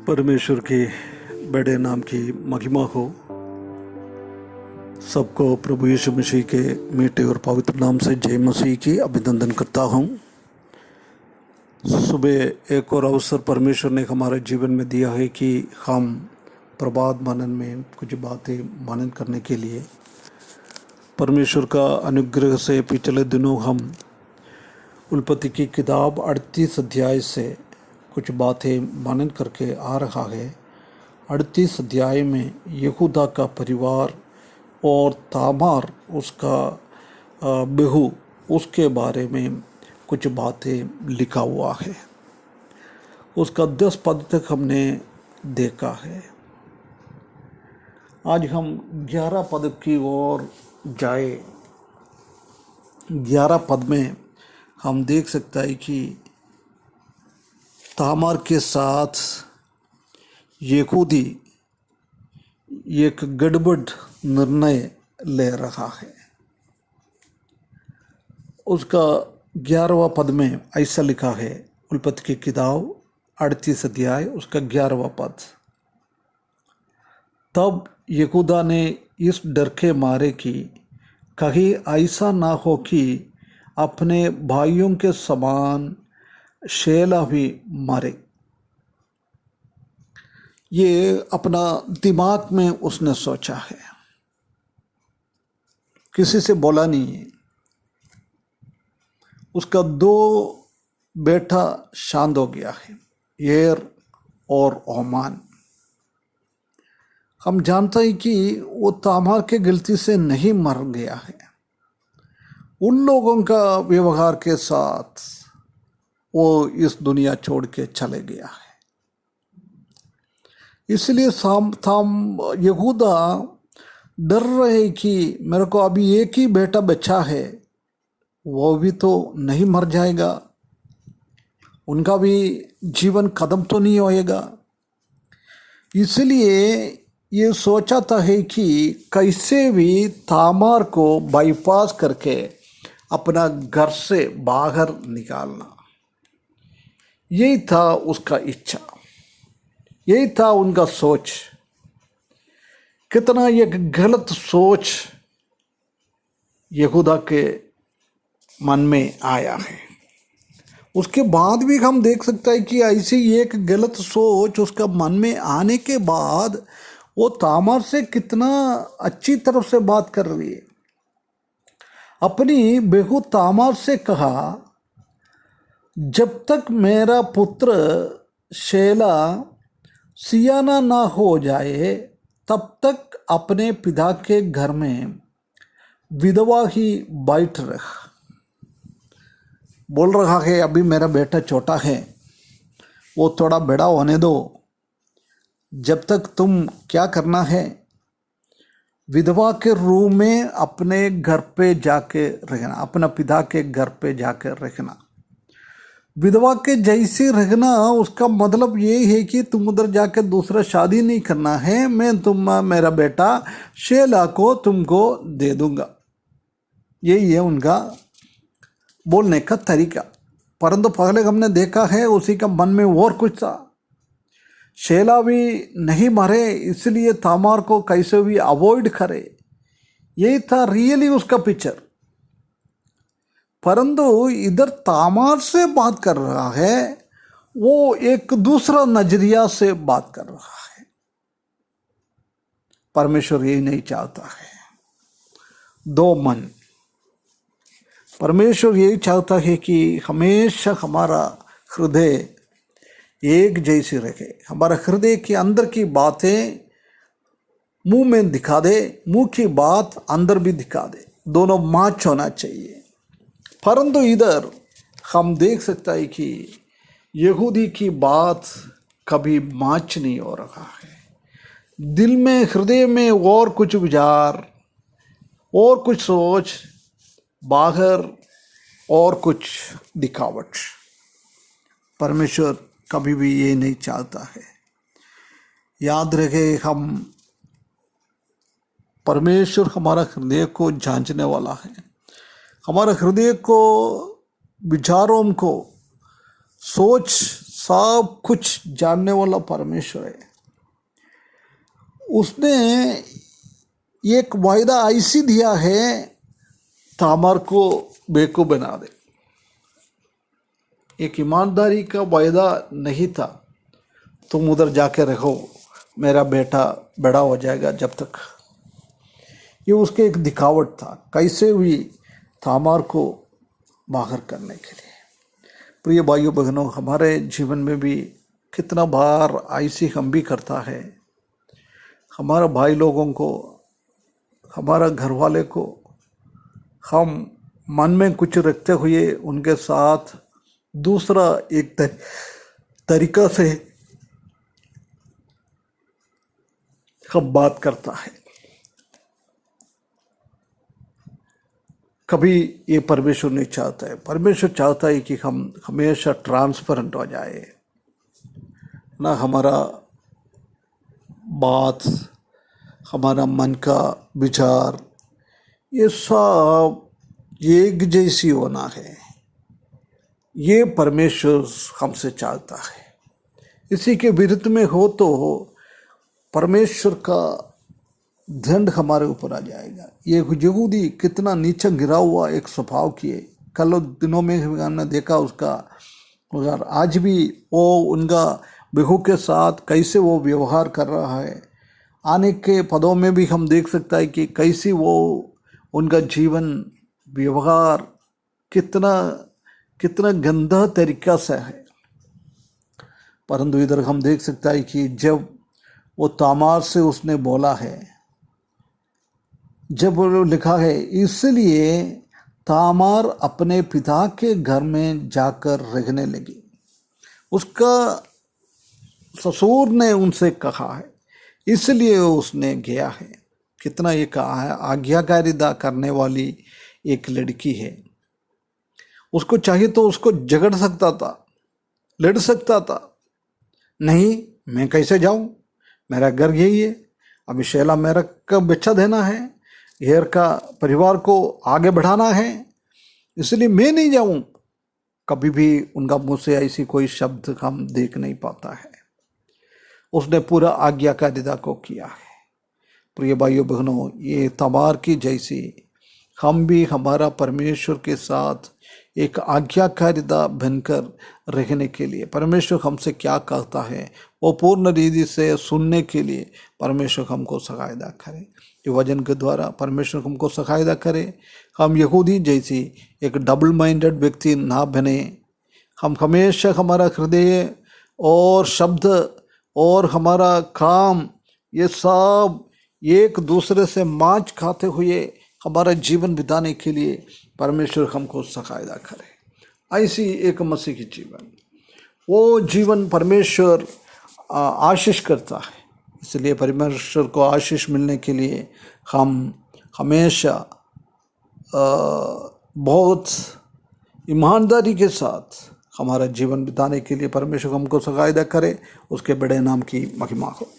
परमेश्वर के बड़े नाम की महिमा हो। सबको प्रभु यीशु मसीह के मीठे और पवित्र नाम से जय मसीह की अभिनंदन करता हूँ। सुबह एक और अवसर परमेश्वर ने हमारे जीवन में दिया है कि हम प्रभात मनन में कुछ बातें मनन करने के लिए परमेश्वर का अनुग्रह से पिछले दिनों हम उत्पत्ति की किताब 38 अध्याय से कुछ बातें मनन करके आ रहा है। 38 अध्याय में यहूदा का परिवार और तामार उसका बहू उसके बारे में कुछ बातें लिखा हुआ है। उसका 10 पद तक हमने देखा है। आज हम 11 पद की ओर जाए। 11 पद में हम देख सकते हैं कि तामार के साथ यहूदी एक गड़बड़ निर्णय ले रहा है। उसका 11वां पद में ऐसा लिखा है, उत्पत्ति की किताब 38 अध्याय उसका 11वां पद। तब यहूदा ने इस डर के मारे कि कहीं ऐसा ना हो कि अपने भाइयों के समान शेला भी मारे। ये अपना दिमाग में उसने सोचा है, किसी से बोला नहीं है। उसका 2 बेटा शांत हो गया है, एर और ओमान। हम जानते हैं कि वो तामार के गलती से नहीं मर गया है। उन लोगों का व्यवहार के साथ वो इस दुनिया छोड़ के चले गया है। इसलिए यहूदा डर रहे कि मेरे को अभी एक ही बेटा बचा है, वो भी तो नहीं मर जाएगा, उनका भी जीवन खत्म तो नहीं होएगा। इसलिए ये सोचा है कि कैसे भी तामार को बाईपास करके अपना घर से बाहर निकालना। यही था उसका इच्छा, यही था उनका सोच। कितना एक गलत सोच यहूदा के मन में आया है। उसके बाद भी हम देख सकते हैं कि ऐसी एक गलत सोच उसका मन में आने के बाद वो तामार से कितना अच्छी तरफ से बात कर रही है। अपनी बहू तामार से कहा, जब तक मेरा पुत्र शेला सियाना ना हो जाए तब तक अपने पिता के घर में विधवा ही बैठ रह। बोल रहा है अभी मेरा बेटा छोटा है, वो थोड़ा बड़ा होने दो। जब तक तुम क्या करना है, विधवा के रूप में अपने घर पे जाके रहना, अपना पिता के घर पे जाकर रहना। विधवा के जैसी रहना उसका मतलब ये है कि तुम उधर जाकर दूसरा शादी नहीं करना है। मैं मेरा बेटा शेला को तुमको दे दूंगा। यही है उनका बोलने का तरीका। परंतु पहले हमने देखा है उसी का मन में और कुछ था। शेला भी नहीं मरे, इसलिए तामार को कैसे भी अवॉइड करे। यही था रियली उसका पिक्चर। परंतु इधर तामार से बात कर रहा है, वो एक दूसरा नजरिया से बात कर रहा है। परमेश्वर यही नहीं चाहता है। 2 मन। परमेश्वर यही चाहता है कि हमेशा हमारा हृदय एक जैसी रहे। हमारा हृदय के अंदर की बातें मुंह में दिखा दे, मुंह की बात अंदर भी दिखा दे, दोनों मैच होना चाहिए। परंतु इधर हम देख सकते हैं कि यहूदी की बात कभी मैच नहीं हो रहा है। दिल में, हृदय में और कुछ विचार और कुछ सोच, बाहर और कुछ दिखावट। परमेश्वर कभी भी ये नहीं चाहता है। याद रखे, हम परमेश्वर हमारा हृदय को जांचने वाला है। हमारे हृदय को, विचारों को, सोच सब कुछ जानने वाला परमेश्वर है। उसने एक वायदा ऐसी दिया है, तामार को बेवकूफ बना दे। एक ईमानदारी का वायदा नहीं था, तुम उधर जाके रहो, मेरा बेटा बड़ा हो जाएगा जब तक। ये उसके एक दिखावट था, कैसे भी तामार को बाहर करने के लिए। प्रिय भाइयों बहनों, हमारे जीवन में भी कितना बार ऐसी हम भी करता है। हमारा भाई लोगों को, हमारा घर वाले को हम मन में कुछ रखते हुए उनके साथ दूसरा एक तरीका से हम बात करता है। कभी ये परमेश्वर नहीं चाहता है। परमेश्वर चाहता है कि हम हमेशा ट्रांसपेरेंट हो जाए ना। हमारा बात, हमारा मन का विचार, ये सब एक जैसी होना है। ये परमेश्वर हमसे चाहता है। इसी के विरुद्ध में हो तो परमेश्वर का दंड हमारे ऊपर आ जाएगा। ये यहूदी कितना नीचा गिरा हुआ एक स्वभाव किए। कल दिनों में हमने देखा उसका, मगर आज भी वो उनका बहू के साथ कैसे वो व्यवहार कर रहा है। आने के पदों में भी हम देख सकता है कि कैसे वो उनका जीवन व्यवहार कितना कितना गंदा तरीका से है। परंतु इधर हम देख सकता है कि जब वो तामार से उसने बोला है, जब वो लिखा है, इसलिए तामार अपने पिता के घर में जाकर रहने लगी। उसका ससुर ने उनसे कहा है, इसलिए उसने गया है। कितना ये कहा है, आज्ञाकारिता करने वाली एक लड़की है। उसको चाहिए तो उसको झगड़ सकता था, लड़ सकता था। नहीं, मैं कैसे जाऊं, मेरा घर यही है, अभी शैला मेरा का बच्चा देना है, हेर का परिवार को आगे बढ़ाना है, इसलिए मैं नहीं जाऊं। कभी भी उनका मुंह से ऐसी कोई शब्द हम देख नहीं पाता है। उसने पूरा आज्ञाकारिता को किया है। प्रिय भाइयों बहनों, ये तमार की जैसी हम भी हमारा परमेश्वर के साथ एक आज्ञाकारिता बनकर रहने के लिए, परमेश्वर हमसे क्या कहता है वो पूर्ण रीति से सुनने के लिए परमेश्वर हमको सहायता करे। ये वचन के द्वारा परमेश्वर हमको सहायता करे। हम यहूदी जैसी एक डबल माइंडेड व्यक्ति ना बने। हम हमेशा हमारा हृदय और शब्द और हमारा काम, ये सब एक दूसरे से मांझ खाते हुए हमारा जीवन बिताने के लिए परमेश्वर हमको सहायता करे। ऐसी एक मसीह की जीवन, वो जीवन परमेश्वर आशीष करता है। इसलिए परमेश्वर को आशीष मिलने के लिए हम हमेशा बहुत ईमानदारी के साथ हमारा जीवन बिताने के लिए परमेश्वर हमको सहायता करे। उसके बड़े नाम की महिमा हो।